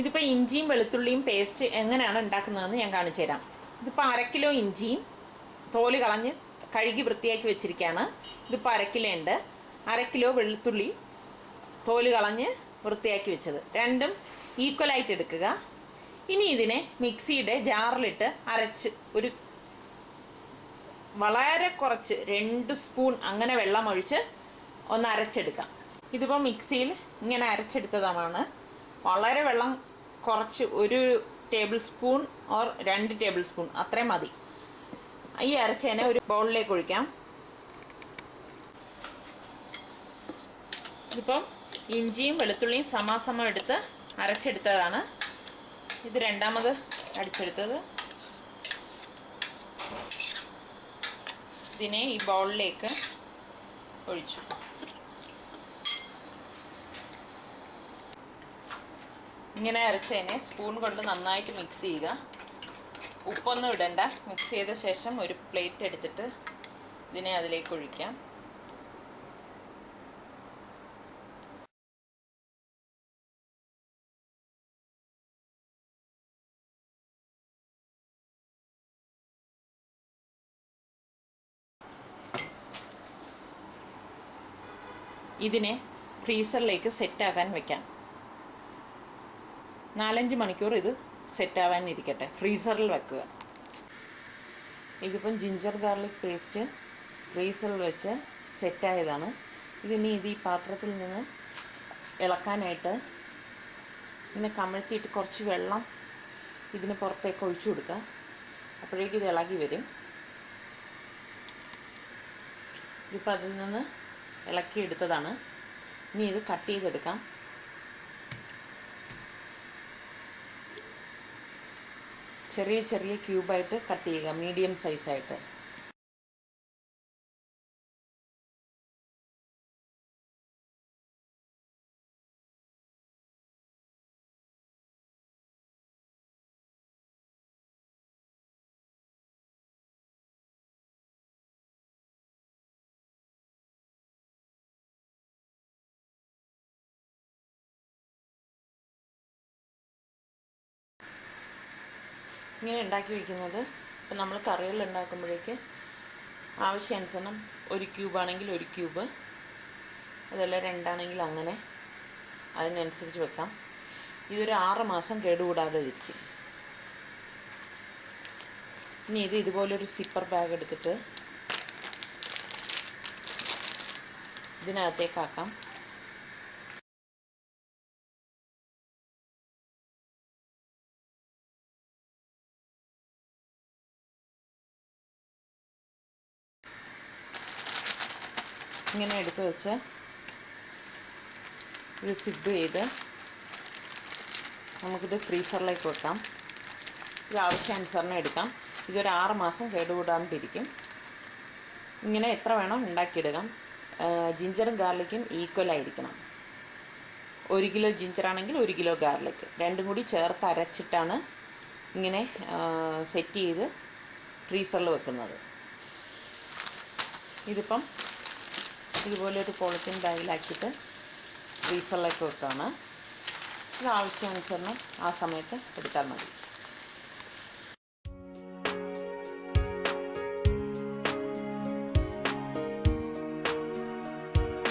ഇതിപ്പോൾ ഇഞ്ചിയും വെളുത്തുള്ളിയും പേസ്റ്റ് എങ്ങനെയാണ് ഉണ്ടാക്കുന്നതെന്ന് ഞാൻ കാണിച്ചു തരാം. ഇതിപ്പോൾ 1/2 കിലോ ഇഞ്ചിയും തോല് കളഞ്ഞ് കഴുകി വൃത്തിയാക്കി വെച്ചിരിക്കുകയാണ്. ഇതിപ്പോൾ 1/2 കിലോ ഉണ്ട്. 1/2 കിലോ വെളുത്തുള്ളി തോല് കളഞ്ഞ് വൃത്തിയാക്കി വെച്ചത്, രണ്ടും ഈക്വലായിട്ട് എടുക്കുക. ഇനി ഇതിനെ മിക്സിയുടെ ജാറിലിട്ട് അരച്ച് വളരെ കുറച്ച് 2 സ്പൂൺ അങ്ങനെ വെള്ളം ഒഴിച്ച് ഒന്ന് അരച്ചെടുക്കാം. ഇതിപ്പോൾ മിക്സിയിൽ ഇങ്ങനെ അരച്ചെടുത്തതാണ്. വളരെ വെള്ളം കുറച്ച് 1 table spoon or 2 table spoon അത്രയും മതി. ഈ അരച്ചതിനെ ഒരു ബൗളിലേക്ക് ഒഴിക്കാം. ഇതിപ്പം ഇഞ്ചിയും വെളുത്തുള്ളിയും സമാസമം എടുത്ത് അരച്ചെടുത്തതാണ്. ഇത് രണ്ടാമത് അടിച്ചെടുത്തത്. ഇതിനെ ഈ ബൗളിലേക്ക് ഒഴിച്ചു. ഇങ്ങനെ അരച്ചതിനെ സ്പൂൺ കൊണ്ട് നന്നായിട്ട് മിക്സ് ചെയ്യുക. ഉപ്പൊന്നും ഇടണ്ട. മിക്സ് ചെയ്ത ശേഷം ഒരു പ്ലേറ്റ് എടുത്തിട്ട് ഇതിനെ അതിലേക്ക് ഒഴിക്കാം. ഇതിനെ ഫ്രീസറിലേക്ക് സെറ്റാക്കാൻ വെക്കാം. 4-5 മണിക്കൂർ ഇത് സെറ്റാവാൻ ഇരിക്കട്ടെ. ഫ്രീസറിൽ വെക്കുക. ഇതിപ്പം ജിഞ്ചർ ഗാർലിക് പേസ്റ്റ് ഫ്രീസറിൽ വെച്ച് സെറ്റായതാണ്. ഇതിനി ഈ പാത്രത്തിൽ നിന്ന് ഇളക്കാനായിട്ട് ഇങ്ങനെ കമഴ്ത്തിയിട്ട് കുറച്ച് വെള്ളം ഇതിന് പുറത്തേക്ക് ഒഴിച്ചു കൊടുക്കുക. അപ്പോഴേക്കും ഇത് ഇളകി വരും. ഇതിപ്പോൾ അതിൽ നിന്ന് ഇളക്കിയെടുത്തതാണ്. ഇനി ഇത് കട്ട് ചെയ്തെടുക്കാം. ചെറിയ ചെറിയ ക്യൂബായിട്ട് കട്ട് ചെയ്യുക, മീഡിയം സൈസായിട്ട്. ഇങ്ങനെ ഉണ്ടാക്കി വയ്ക്കുന്നത് ഇപ്പം നമ്മൾ കറികൾ ഉണ്ടാക്കുമ്പോഴേക്ക് ആവശ്യാനുസരണം 1 ക്യൂബാണെങ്കിൽ 1 ക്യൂബ്, അതല്ല 2 ആണെങ്കിൽ അങ്ങനെ അതിനനുസരിച്ച് വെക്കാം. ഇതൊരു 6 മാസം കേടുകൂടാതെ ഇരിക്കും. ഇനി ഇതുപോലൊരു സിപ്പർ ബാഗ് എടുത്തിട്ട് ഇതിനകത്തേക്കാക്കാം. ഇങ്ങനെ എടുത്ത് വെച്ച് ഇത് സിപ്പ് ചെയ്ത് നമുക്കിത് ഫ്രീസറിലേക്ക് വെക്കാം. ഇത് ആവശ്യാനുസരണം എടുക്കാം. ഇതൊരു 6 മാസം കേടുകൂടാണ്ടിരിക്കും. ഇങ്ങനെ എത്ര വേണം ഉണ്ടാക്കിയെടുക്കാം. ജിഞ്ചറും ഗാർലിക്കും ഈക്വലായിരിക്കണം. 1 കിലോ ജിഞ്ചറാണെങ്കിൽ 1 കിലോ ഗാർലിക് രണ്ടും കൂടി ചേർത്ത് അരച്ചിട്ടാണ് ഇങ്ങനെ സെറ്റ് ചെയ്ത് ഫ്രീസറിൽ വെക്കുന്നത്. ഇതിപ്പം ഇതുപോലൊരു പോളിത്തീൻ ബാഗിലാക്കിയിട്ട് ഫ്രീസറിലേക്ക് വെക്കുകയാണ്. ഇത് ആവശ്യാനുസരണം ആ സമയത്ത് എടുത്താൽ മതി.